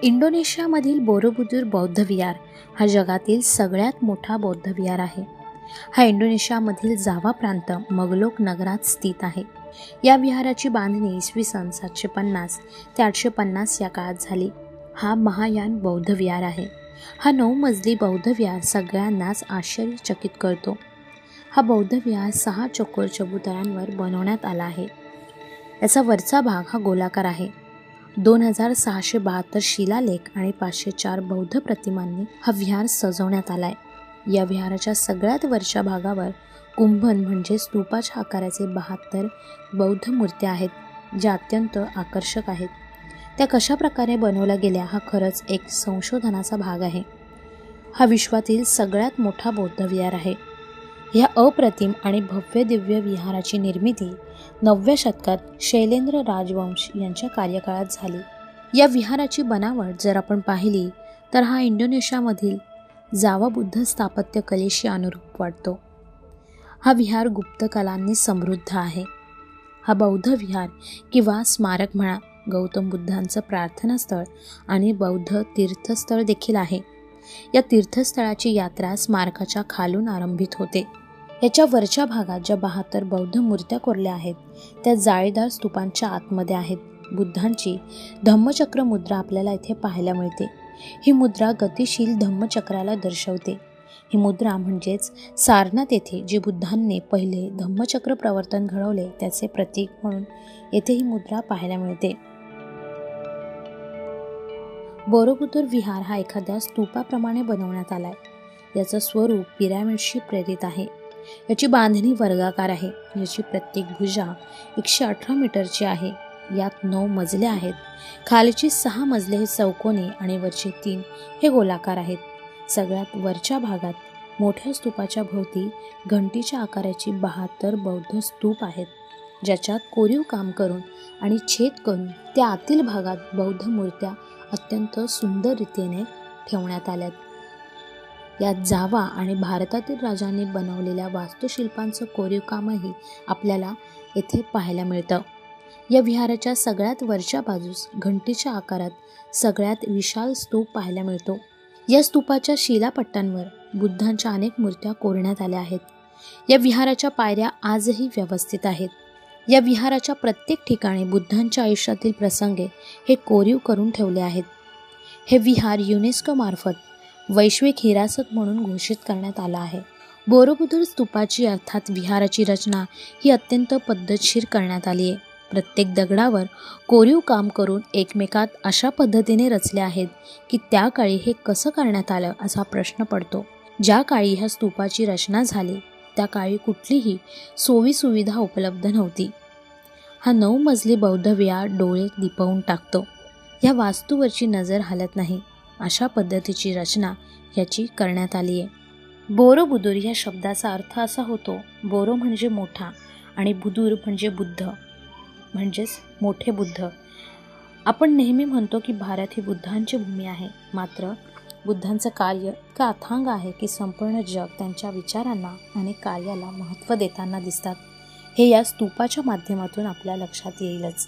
इंडोनेशियामधील Borobudur बौद्ध विहार हा जगातील सगळ्यात मोठा बौद्ध विहार आहे. हा इंडोनेशियामधील जावा प्रांत मगलोक नगरात स्थित आहे. या विहाराची बांधणी इसवी सन 750 ते 850 या काळात झाली. हा महायान बौद्ध विहार आहे. हा 9 मजली बौद्ध विहार सगळ्यांनाच आश्चर्यचकित करतो. हा बौद्ध विहार 6 चौकोर चबुतऱ्यांवर बनवण्यात आला आहे. याचा वरचा भाग हा गोलाकार आहे. 2672 शिलालेख आणि 504 बौद्ध प्रतिमांनी हा विहार सजवण्यात आलाय. या विहाराच्या सगळ्यात वरच्या भागावर कुंभन म्हणजे स्तूपाच्या आकाराचे 72 बौद्ध मूर्त्या आहेत, ज्या अत्यंत आकर्षक आहेत. त्या कशा प्रकारे बनवल्या गेल्या हा खरंच एक संशोधनाचा भाग आहे. हा विश्वातील सगळ्यात मोठा बौद्ध विहार आहे. या अप्रतिम आणि भव्य दिव्य विहाराची निर्मिती 9व्या शतकात शैलेंद्र राजवंश यांच्या कार्यकाळात झाली. या विहाराची बनावट जर आपण पाहिली तर हा इंडोनेशियामधील जावा बुद्ध स्थापत्य कलेशी अनुरूप वाटतो. हा विहार गुप्त कलांनी समृद्ध आहे. हा बौद्ध विहार किंवा स्मारक म्हणा, गौतम बुद्धांचं प्रार्थनास्थळ आणि बौद्ध तीर्थस्थळ देखील आहे. या तीर्थस्थळाची यात्रा स्मारकाच्या खालून आरंभित होते. याच्या वरच्या भागात ज्या 72 बौद्ध मूर्त्या कोरल्या आहेत त्या जाळीदार स्तूपांच्या आतमध्ये आहेत. बुद्धांची धम्मचक्र मुद्रा आपल्याला इथे पाहायला मिळते. ही मुद्रा गतिशील धम्मचक्राला दर्शवते. ही मुद्रा म्हणजेच सारनाथ येथे जे बुद्धांनी पहिले धम्मचक्र प्रवर्तन घडवले त्याचे प्रतीक म्हणून येथे ही मुद्रा पाहायला मिळते. बोरोबुदूर विहार हा एखाद्या स्तूपाप्रमाणे बनवण्यात आलाय. याचं स्वरूप पिरॅमिडशी प्रेरित आहे. याची बांधणी वर्गाकार आहे. याची प्रत्येक भुजा 118 मीटरची आहे. यात 9 मजले आहेत. खालची 6 मजले हे चौकोनी आणि वरचे 3 हे गोलाकार आहेत. सगळ्यात वरच्या भागात मोठ्या स्तूपाच्या भोवती घंटीच्या आकाराची 72 बौद्ध स्तूप आहेत, ज्याच्यात कोरीव काम करून आणि छेद करून त्या आतील भागात बौद्ध मूर्त्या अत्यंत सुंदर रीतीने ठेवण्यात आल्यात. यात जावा आणि भारतातील राजांनी बनवलेल्या वास्तुशिल्पांचं कोरीव कामही आपल्याला येथे पाहायला मिळतं. या विहाराच्या सगळ्यात वरच्या बाजूस घंटीच्या आकारात सगळ्यात विशाल स्तूप पाहायला मिळतो. या स्तूपाच्या शिलापट्ट्यांवर बुद्धांच्या अनेक मूर्त्या कोरण्यात आल्या आहेत. या विहाराच्या पायऱ्या आजही व्यवस्थित आहेत. या विहाराच्या प्रत्येक ठिकाणी बुद्धांच्या आयुष्यातील प्रसंगे हे कोरीव करून ठेवले आहेत. हे विहार युनेस्को मार्फत वैश्विक हिरासत म्हणून घोषित करण्यात आला आहे. बोरोबुदूर स्तूपाची अर्थात विहाराची रचना ही अत्यंत पद्धतशीर करण्यात आली आहे. प्रत्येक दगडावर कोरीव काम करून एकमेकात अशा पद्धतीने रचले आहेत की त्या काळी हे कसं करण्यात आलं असा प्रश्न पडतो. ज्या काळी ह्या स्तूपाची रचना झाली त्या काळी कुठलीही सोयीसुविधा उपलब्ध नव्हती. हा 9 मजली बौद्ध विहार डोळे दिपवून टाकतो. या वास्तूवरची नजर हलत नाही अशा पद्धतीची रचना याची करण्यात आली आहे. बोरोबुदूर या शब्दाचा अर्थ असा होतो, बोरो म्हणजे मोठा आणि बुदूर म्हणजे बुद्ध म्हणजेच मोठे बुद्ध. आपण नेहमी म्हणतो की भारत ही बुद्धांची भूमी आहे, मात्र बुद्धांचं कार्य इतकं अथांग आहे की संपूर्ण जग त्यांच्या विचारांना आणि कार्याला महत्त्व देताना दिसतात. हे या स्तूपाच्या माध्यमातून आपल्या लक्षात येईलच.